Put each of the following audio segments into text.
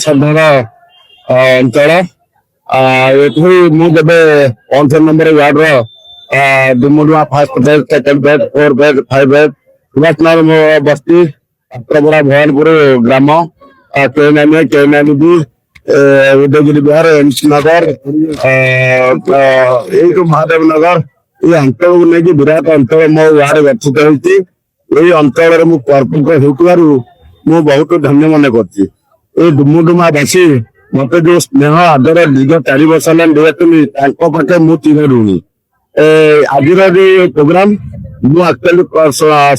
ଶ୍ରଦ୍ଧାର ଅଞ୍ଚଳ। ଏଠି ମୁଁ ଯେବେ 55 ନମ୍ବର ୱାର୍ଡର Dumuduma first phase, second phase, 4 phase, 5 phase, Subhash Nagar ବସ୍ତି, ପାତ୍ରପଡ଼ା, ଭବାନପୁର ଗ୍ରାମ, KN9, ଉଦୟଗିରି ବିହାର, ଏମସି ନଗର, ଏଇଠୁ ମହାଦେବ ନଗର, ଏଇ ଅଞ୍ଚଳକୁ ନେଇକି ବିରାଟ ଅଞ୍ଚଳ ମୋ ୱାର୍ଡ ଗଠିତ ହେଇଛି। ଏଇ ଅଞ୍ଚଳରେ ମୁଁ କର୍ପୋରେଟର ହେଉଥିବାରୁ ମୁଁ ବହୁତ ଧନ୍ୟ ମନେ କରୁଛି। ଏଇ ଡୁମୁଡୁମା ବାସୀ ମତେ ଯୋଉ ସ୍ନେହ ଆଦର ଦୀର୍ଘ 4 ବର୍ଷ ହେଲା ଦେଇଛନ୍ତି, ତାଙ୍କ ପାଖେ ମୁଁ ଚିର ଋଣୀ। ଆଜିର ଯୋଉ ପ୍ରୋଗ୍ରାମ ମୁଁ ଆକ୍ଚୁଆଲି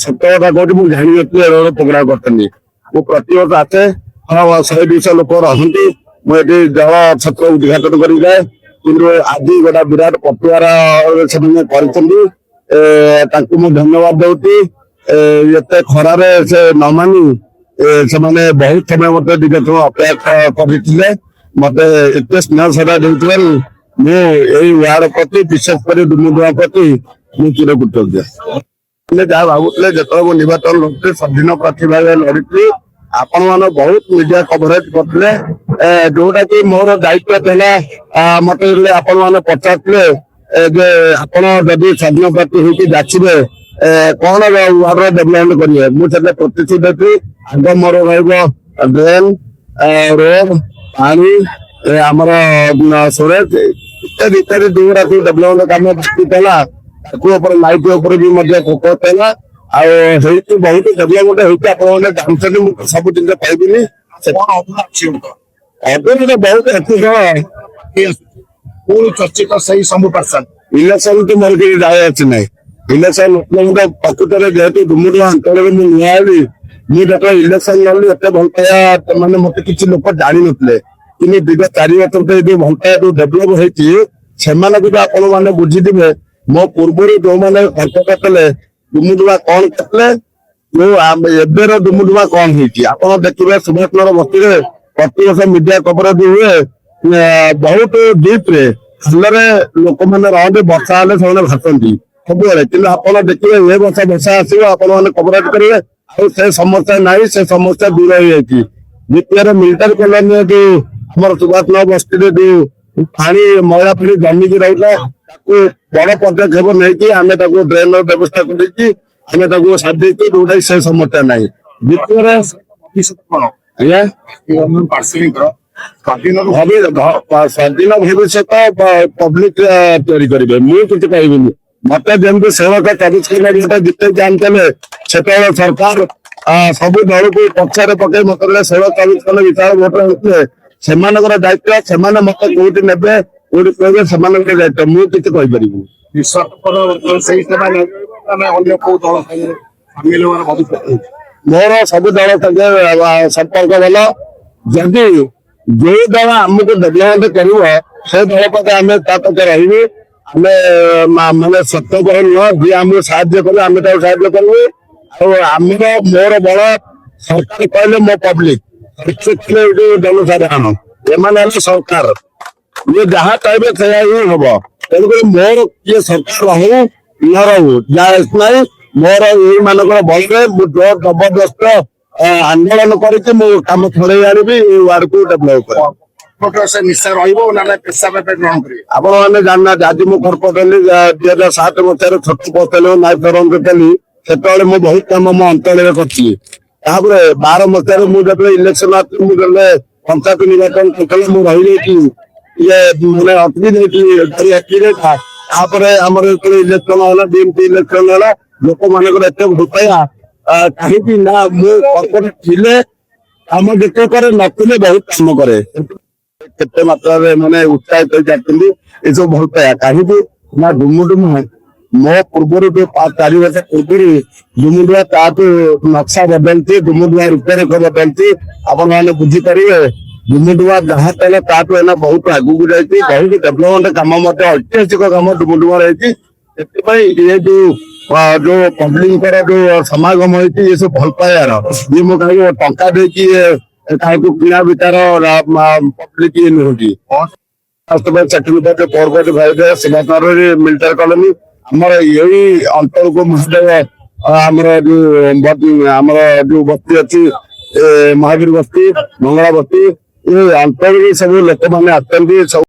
ସତ କଥା କହୁଛି, ମୁଁ ଜାଣିନଥିଲି ଏଭଳି ପ୍ରୋଗ୍ରାମ କରିଛନ୍ତି। ମୁଁ ପ୍ରତିବର୍ଷ ଆସେ, 100-200 ଲୋକ ରହନ୍ତି, ମୁଁ ଏଠି ଜଳ ଛତ୍ର ଉଦ୍ଘାଟନ କରିକି ଯାଏ। କିନ୍ତୁ ଆଜି ଗୋଟେ ବିରାଟ ପଟୁଆର ସେମାନେ କରିଛନ୍ତି, ତାଙ୍କୁ ମୁଁ ଧନ୍ୟବାଦ ଦଉଛି। ଏତେ ଖରାରେ ସେ ନ ମାନି ସେମାନେ ବହୁତ ସମୟ ମତେ ଟିକେ ଅପେକ୍ଷା କରିଥିଲେ। ମତେ ଏତେ ସ୍ନେହ ସେବା ଦେଇଥିବାରୁ ମୁଁ ଏଇ ୱାର୍ଡ ପ୍ରତି, ବିଶେଷ କରି ଡୁମୁଡୁମା ପ୍ରତି ମୁଁ ଚିର କୃତଜ୍ଞ। ଯାହା ଭାବୁଥିଲେ, ଯେତେବେଳେ ମୁଁ ନିର୍ବାଚନ ଲଢୁଥିଲି, ସ୍ୱାଧୀନ ପ୍ରାର୍ଥୀ ଭାବେ ଲଢିଥିଲି, ଆପଣ ମାନେ ବହୁତ ମିଡିଆ କଭରେଜ କରିଥିଲେ, ଯୋଉଟା କି ମୋର ଦାୟିତ୍ୱ ଥିଲା। ମତେ ଆପଣ ମାନେ ପଚାରୁଥିଲେ ଯେ ଆପଣ ଯଦି ସ୍ୱାଧୀନ ପ୍ରାର୍ଥୀ ହେଇକି ଯାଚିବେ କଣ ୱାର୍ଡର ଡେଭଲପମେଣ୍ଟ କରିବେ। ମୁଁ ସେଟା ପ୍ରତିଶ୍ରୁତି ଦେବି। ଆଗ ମୋର ରହିବ ଡ୍ରେନ, ରୋଡ, ପାଣି, ଆମର ସୁରେଜ ଇତ୍ୟାଦି ଇତ୍ୟାଦି ଯୋଉଗୁଡା ସବୁ ଡେଭଲପମେଣ୍ଟ କାମ ବାକି ଥିଲା, ତାକୁ ଉପରେ ଲାଇଟ୍ ଉପରେ ବି ମଧ୍ୟ ଫୋକସ ହେଲା। ଆଉ ହେଇଛି ବହୁତ ଡେଭଲପମେଣ୍ଟ ହେଇଛି। ଆପଣମାନେ ଜାଣିଛନ୍ତି, ମୁଁ ସବୁ ଜିନିଷ ପାଇବିନି। ଏବେ ବହୁତ ପୁଣି ଚର୍ଚ୍ଚିତ ସେଇ ସବୁ ପର୍ସନ ଇଲେକ୍ସନ ତ ମୋର କିଛି ଯାଏ ଅଛି ନାହିଁ। ଇଲେକ୍ସନ ଲୋକଙ୍କ ପ୍ରକୃତରେ ଯେହେତୁ ଡୁମୁଡୁମା ଅଞ୍ଚଳରେ ମୁଁ ନୂଆ ହେଲି, ମୁଁ ଯେତେବେଳେ ଇଲେକ୍ସନ ଲଢିଲି ଏତେ ଭଲ ପାଇବା ମାନେ ମତେ କିଛି ଲୋକ ଜାଣିନଥିଲେ। କିନ୍ତୁ ବିଗତ 4 ବର୍ଷ ଭିତରେ ଯୋଉ ଭଲ ପାଇବା ଯୋଉ ଡେଭଲପ ହେଇଛି, ସେମାନଙ୍କୁ ବି ଆପଣ ମାନେ ବୁଝିଥିବେ। ମୋ ପୂର୍ବରୁ ଯୋଉମାନେ ଖର୍ଚ୍ଚ କରିଥିଲେ, ଡୁମୁଡୁମା କଣ କରିଥିଲେ, ଯୋଉ ଏବେର ଡୁମୁଡୁମା କଣ ହେଇଛି ଆପଣ ଦେଖିବେ। ସୁଭାଷ ନଗର ବସ୍ତିରେ ପ୍ରତିବର୍ଷ ମିଡିଆ କଭରେଜ ହୁଏ, ବହୁତ ଡିପ୍ରେ ଖାଲରେ ଲୋକମାନେ ରହନ୍ତି। ବର୍ଷା ହେଲେ ସେମାନେ ଭାସନ୍ତି ସବୁବେଳେ। କିନ୍ତୁ ଆପଣ ଦେଖିବେ ଏ ବର୍ଷ ବର୍ଷା ଆସିବ, ଆପଣ ମାନେ କଭରେଜ କରିବେ, ଆଉ ସେ ସମସ୍ୟା ନାହିଁ, ସେ ସମସ୍ୟା ଦୂର ହେଇଯାଇଛି। ଦ୍ୱିତୀୟରେ ମିଲିଟାରୀ କଲୋନୀରେ ଯୋଉ ଆମର ସୁଭାଷ ନଗର ବସ୍ତିରେ ଯୋଉ ପାଣି ମଇଳା ପାଣି ଜମିକି ରହିଲା, ତାକୁ ବଡ ପଦକ୍ଷେପ ନେଇକି ଆମେ ତାକୁ ଡ୍ରେନର ବ୍ୟବସ୍ଥା କରିକି ଆମେ ତାକୁ ସାରି ଦେଇଛୁ, ଯୋଉଟା ସେ ସମସ୍ୟା ନାହିଁ। ଦ୍ୱିତୀୟରେ ଆଜ୍ଞା ସ୍ୱାଧୀନ ଭବିଷ୍ୟତ ପବ୍ଲିକ ତିଆରି କରିବେ, ମୁଁ କିଛି କହିବିନି। ମତେ ଯେମିତି ସେବକ 24 କିଲୋମିଟର ଜିତେଇକି ଆଣିଥିଲେ, ସେତେବେଳେ ସରକାର ସବୁ ଦଳକୁ ପଛରେ ପକେଇ ମତେ ସେବକ 24 କିଲୋ ବିଶାଳ ଭୋଟ ହେଉଥିଲେ। ସେମାନଙ୍କର ଦାୟିତ୍ୱ, ସେମାନେ ମତେ କୋଉଠି ନେବେ କୋଉଠି କହିବେ, ସେମାନଙ୍କର ଦାୟିତ୍ୱ, ମୁଁ କିଛି କହିପାରିବିନି। ସେଇ ସେମାନେ ଅନ୍ୟ କୋଉ ଦଳ ମୋର ସବୁ ଦଳ ସାଙ୍ଗେ ସମ୍ପର୍କ ଭଲ। ଯଦି ଯୋଉ ଦଳ ଆମକୁ ଡେଭଲପମେଣ୍ଟ କରିବ, ସେ ଦଳ ପାଖେ ଆମେ ତା ପାଖେ ରହିବୁ। ଆମେ ମାନେ ସତ୍ୟପର ନୁହଁ, ଯିଏ ଆମକୁ ସାହାଯ୍ୟ କରିବ ଆମେ ତାକୁ ସାହାଯ୍ୟ କରିବୁ। ଆଉ ଆମର ମୋର ବଳ ସରକାର କହିଲେ ମୋ ପବ୍ଲିକ, ଜନସାଧାରଣ, ଏମାନେ ହେଲେ ସରକାର। ଇଏ ଯାହା କହିବେ ସେଇଆ ହିଁ ହବ। ତେଣୁକରି ମୋର କିଏ ସରକାର ରହୁ ନ ରହୁ ଯାହା ନାହିଁ, ମୋର ଏଇ ମାନଙ୍କର ବଳରେ ମୁଁ ଜୋର ଜବରଦସ୍ତ ଆନ୍ଦୋଳନ କରିକି ମୁଁ କାମ ଛଡେଇ ଆଣିବି, ଏଇ ୱାର୍ଡକୁ ଡେଭଲପ କରିବି। ସେ ନିଶା ରହିବ ନା ପେଶା ଭାବେ ଗ୍ରହଣ କରିବେ? ଆପଣ ମାନେ ଜାଣିନାହାନ୍ତି, ଆଜି ମୁଁ କର୍ପୋରେଟର ହେଲି 2007 ମସିହାରେ ଛୋଟ ପୋଷ୍ଟ ଥିଲି। ସେତେବେଳେ ମୁଁ ବହୁତ କାମ ମୋ ଅଞ୍ଚଳରେ କରିଛି। ତାପରେ 12 ମସିହାରେ ମୁଁ ଯେତେବେଳେ ଇଲେକ୍ସନ ଆସିଲି, ମୁଁ ଯେତେବେଳେ ପଞ୍ଚାୟତ ନିର୍ବାଚନ ମୁଁ ରହିଯାଇଛି, ଇଏ ମାନେ ଅଟକି ଯାଇଥିଲି। ତାପରେ ଆମର ଯେତେବେଳେ ଇଲେକ୍ସନ ହେଲା, DMC ଇଲେକ୍ସନ ହେଲା, ଲୋକମାନଙ୍କର ଏତେ ଭଲ ପାଇବା, କାହିଁକି ନା ମୁଁ କର୍ପୋରେଟ ଥିଲେ କାମ ଯେତେ କରେ, ନଥିଲେ ବହୁତ କାମ କରେ। କେତେ ମାତ୍ରାରେ ମାନେ ଉତ୍ସାହିତ ହେଇଛନ୍ତି ଏସବୁ ଭଲ ପାଇବା। କାହିଁକି ନା ଡୁମୁଡୁମା ମୋ ପୂର୍ବରୁ ଯୋଉ 4 ବର୍ଷ ପୂର୍ବରୁ ଡୁମୁଡୁମା ତାଠୁ ନକ୍ସା ବଦଳିଛି, ଡୁମୁଡୁମା ରୂପରେଖ ବଦଳିଛି। ଆପଣ ମାନେ ବୁଝିପାରିବେ, ଡୁମୁଡୁମା ଯାହା କହିଲେ ତାଠୁ ଏଇନା ବହୁତ ଆଗକୁ ଯାଇଛି। ବହୁତ ଡେଭଲପମେଣ୍ଟ କାମ ମଧ୍ୟ ଐତିହାସିକ କାମ ଡୁମୁଡୁମାରେ ହେଇଛି। ସେଥିପାଇଁ ଇଏ ଯୋଉ ପବ୍ଲିକଙ୍କର ଯୋଉ ସମାଗମ ହେଇଛି, ଏ ସବୁ ଭଲ ପାଇବାର, ଇଏ ମୁଁ କାହିଁକି ଟଙ୍କା ଦେଇକି କାହାକୁ କିଣା ବିଚାର ପବ୍ଲିକ ନୁହନ୍ତି। ମିଲିଟାରୀ କଲୋନୀ ଆମର ଏଇ ଅଞ୍ଚଳକୁ ମହାଦେବ, ଆମର ଯୋଉ ବସ୍ତି ଅଛି, ମହାବୀର ବସ୍ତି, ମଙ୍ଗଳା ବସ୍ତି, ଏ ଅଞ୍ଚଳରେ ସବୁ ଲୋକମାନେ ଆସନ୍ତି ସବୁ